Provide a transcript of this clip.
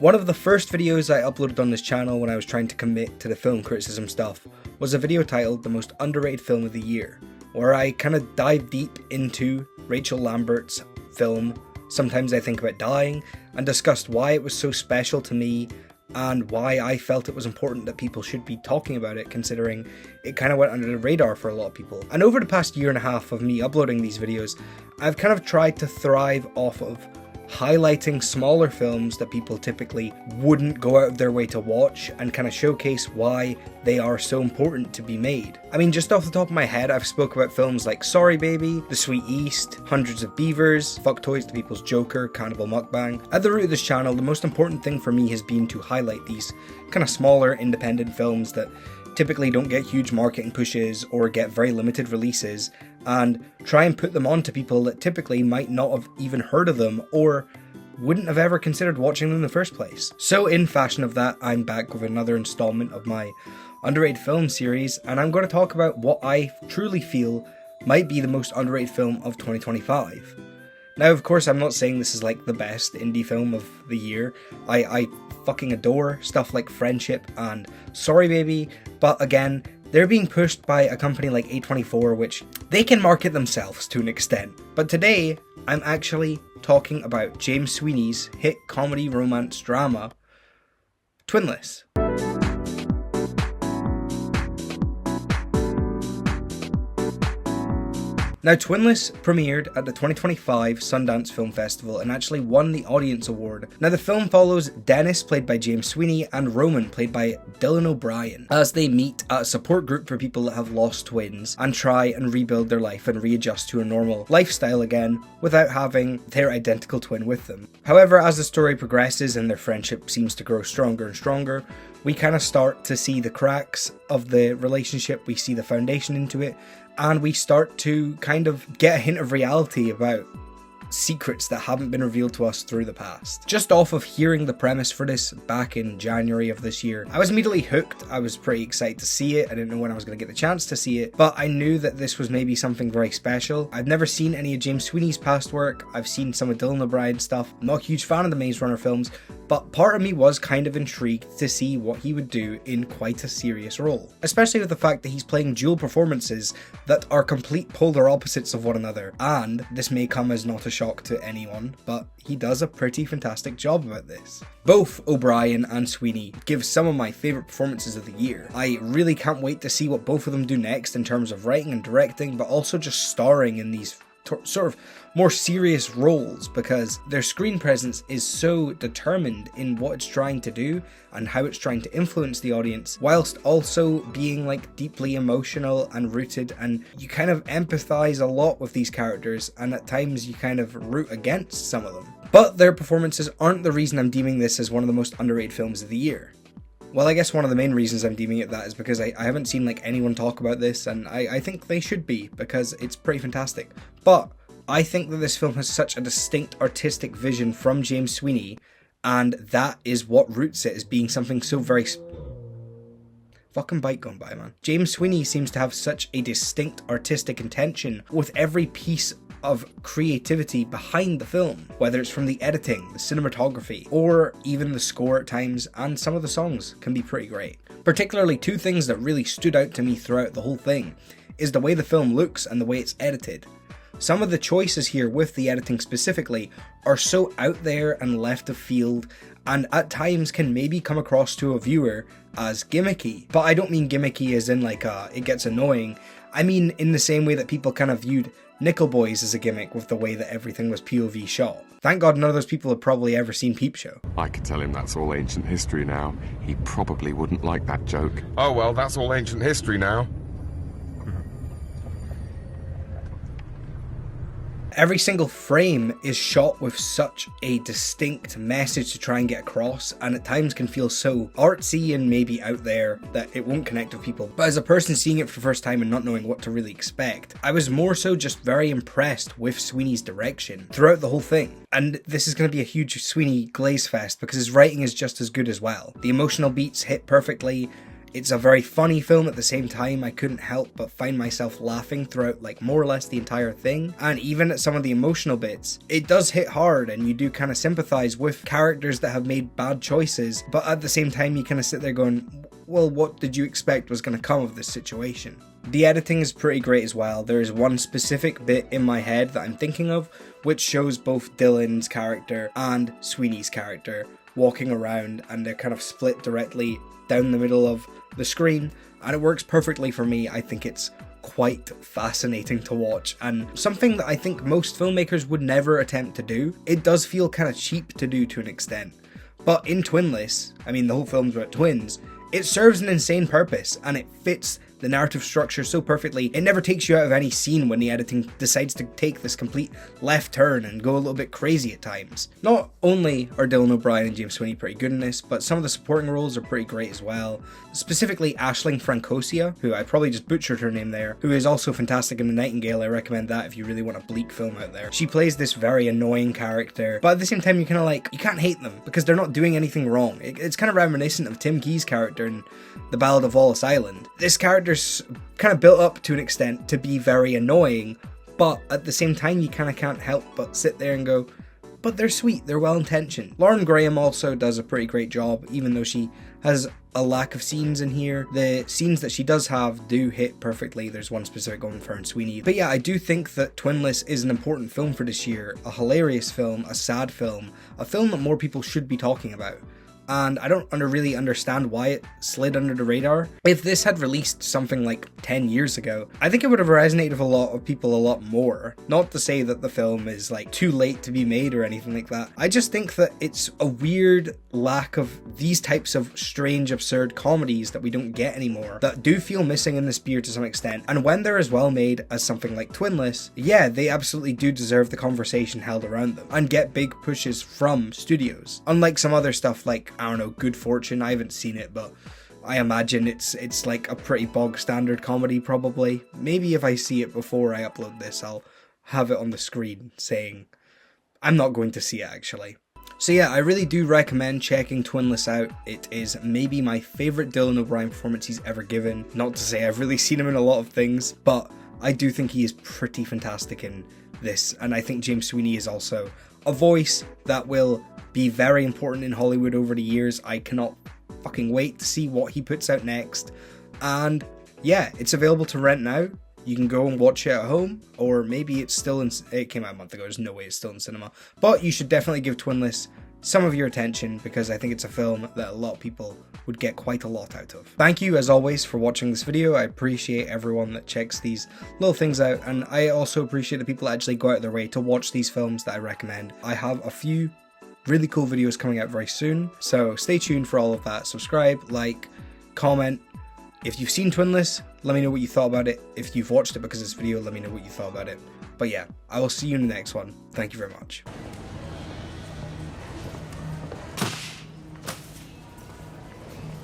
One of the first videos I uploaded on this channel when I was trying to commit to the film criticism stuff was a video titled The Most Underrated Film of the Year, where I kind of dived deep into Rachel Lambert's film Sometimes I Think About Dying and discussed why it was so special to me and why I felt it was important that people should be talking about it, considering it kind of went under the radar for a lot of people. And over the past year and a half of me uploading these videos, I've kind of tried to thrive off of highlighting smaller films that people typically wouldn't go out of their way to watch and kind of showcase why they are so important to be made. I mean, just off the top of my head, I've spoke about films like Sorry Baby, The Sweet East, Hundreds of Beavers, Fuck Toys to People's Joker, Cannibal Mukbang. At the root of this channel, the most important thing for me has been to highlight these kind of smaller independent films that typically don't get huge marketing pushes or get very limited releases, and try and put them on to people that typically might not have even heard of them or wouldn't have ever considered watching them in the first place. So in fashion of that, I'm back with another installment of my underrated film series, and I'm going to talk about what I truly feel might be the most underrated film of 2025. Now, of course, I'm not saying this is like the best indie film of the year. I fucking adore stuff like Friendship and Sorry Baby, but again, they're being pushed by a company like A24, which they can market themselves to an extent. But today, I'm actually talking about James Sweeney's hit comedy romance drama, Twinless. Now, Twinless premiered at the 2025 Sundance Film Festival and actually won the Audience Award. Now, the film follows Dennis, played by James Sweeney, and Roman, played by Dylan O'Brien, as they meet at a support group for people that have lost twins and try and rebuild their life and readjust to a normal lifestyle again without having their identical twin with them. However, as the story progresses and their friendship seems to grow stronger and stronger, we kind of start to see the cracks of the relationship, we see the foundation into it, and we start to kind of get a hint of reality about secrets that haven't been revealed to us through the past. Just off of hearing the premise for this back in January of this year, I was immediately hooked. I was pretty excited to see it. I didn't know when I was going to get the chance to see it, but I knew that this was maybe something very special. I've never seen any of James Sweeney's past work. I've seen some of Dylan O'Brien's stuff. I'm not a huge fan of the Maze Runner films, but part of me was kind of intrigued to see what he would do in quite a serious role, especially with the fact that he's playing dual performances that are complete polar opposites of one another. And this may come as not a shock to anyone, but he does a pretty fantastic job about this. Both O'Brien and Sweeney give some of my favourite performances of the year. I really can't wait to see what both of them do next in terms of writing and directing, but also just starring in these sort of more serious roles, because their screen presence is so determined in what it's trying to do and how it's trying to influence the audience, whilst also being like deeply emotional and rooted, and you kind of empathize a lot with these characters, and at times you kind of root against some of them. But their performances aren't the reason I'm deeming this as one of the most underrated films of the year. Well, I guess one of the main reasons I'm deeming it that is because I haven't seen like anyone talk about this, and I think they should be, because it's pretty fantastic. But I think that this film has such a distinct artistic vision from James Sweeney, and that is what roots it as being something so very... Fucking bike going by, man. James Sweeney seems to have such a distinct artistic intention with every piece of creativity behind the film, whether it's from the editing, the cinematography, or even the score at times, and some of the songs can be pretty great. Particularly two things that really stood out to me throughout the whole thing is the way the film looks and the way it's edited. Some of the choices here with the editing specifically are so out there and left of field, and at times can maybe come across to a viewer as gimmicky. But I don't mean gimmicky as in like it gets annoying. I mean in the same way that people kind of viewed Nickel Boys as a gimmick with the way that everything was POV shot. Thank God none of those people have probably ever seen Peep Show. I could tell him that's all ancient history now. He probably wouldn't like that joke. Oh well, that's all ancient history now. Every single frame is shot with such a distinct message to try and get across, and at times can feel so artsy and maybe out there that it won't connect with people. But as a person seeing it for the first time and not knowing what to really expect, I was more so just very impressed with Sweeney's direction throughout the whole thing. And this is going to be a huge Sweeney glaze fest because his writing is just as good as well. The emotional beats hit perfectly. It's a very funny film at the same time. I couldn't help but find myself laughing throughout like more or less the entire thing, and even at some of the emotional bits, it does hit hard and you do kind of sympathize with characters that have made bad choices, but at the same time you kind of sit there going, well, what did you expect was going to come of this situation? The editing is pretty great as well. There is one specific bit in my head that I'm thinking of, which shows both Dylan's character and Sweeney's character walking around, and they're kind of split directly down the middle of the screen, and it works perfectly for me. I think it's quite fascinating to watch, and something that I think most filmmakers would never attempt to do. It does feel kind of cheap to do to an extent, but in Twinless, I mean the whole film's about twins, it serves an insane purpose and it fits the narrative structure so perfectly. It never takes you out of any scene when the editing decides to take this complete left turn and go a little bit crazy at times. Not only are Dylan O'Brien and James Sweeney pretty good in this, but some of the supporting roles are pretty great as well. Specifically Aisling Franciosa, who I probably just butchered her name there, who is also fantastic in The Nightingale. I recommend that if you really want a bleak film out there. She plays this very annoying character, but at the same time you kind of like, you can't hate them because they're not doing anything wrong. It's kind of reminiscent of Tim Key's character in The Ballad of Wallace Island. This character's kind of built up to an extent to be very annoying, but at the same time you kind of can't help but sit there and go, but they're sweet, they're well intentioned. Lauren Graham also does a pretty great job, even though she has a lack of scenes in here. The scenes that she does have do hit perfectly. There's one specific one for her and Sweeney. But yeah, I do think that Twinless is an important film for this year, a hilarious film, a sad film, a film that more people should be talking about. And I don't really understand why it slid under the radar. If this had released something like 10 years ago, I think it would have resonated with a lot of people a lot more. Not to say that the film is like too late to be made or anything like that. I just think that it's a weird lack of these types of strange, absurd comedies that we don't get anymore, that do feel missing in this beer to some extent. And when they're as well made as something like Twinless, yeah, they absolutely do deserve the conversation held around them and get big pushes from studios. Unlike some other stuff like, I don't know, Good Fortune. I haven't seen it, but I imagine it's like a pretty bog standard comedy probably. Maybe if I see it before I upload this, I'll have it on the screen saying I'm not going to see it actually. So yeah, I really do recommend checking Twinless out. It is maybe my favourite Dylan O'Brien performance he's ever given. Not to say I've really seen him in a lot of things, but I do think he is pretty fantastic in this, and I think James Sweeney is also a voice that will be very important in Hollywood over the years. I cannot fucking wait to see what he puts out next. And yeah, it's available to rent now. You can go and watch it at home, or maybe it's still in, it came out a month ago, there's no way it's still in cinema. But you should definitely give Twinless some of your attention, because I think it's a film that a lot of people would get quite a lot out of. Thank you as always for watching this video. I appreciate everyone that checks these little things out, and I also appreciate the people that actually go out of their way to watch these films that I recommend. I have a few really cool videos coming out very soon, so stay tuned for all of that. Subscribe, like, comment. If you've seen Twinless, let me know what you thought about it. If you've watched it because of this video, let me know what you thought about it. But yeah, I will see you in the next one. Thank you very much.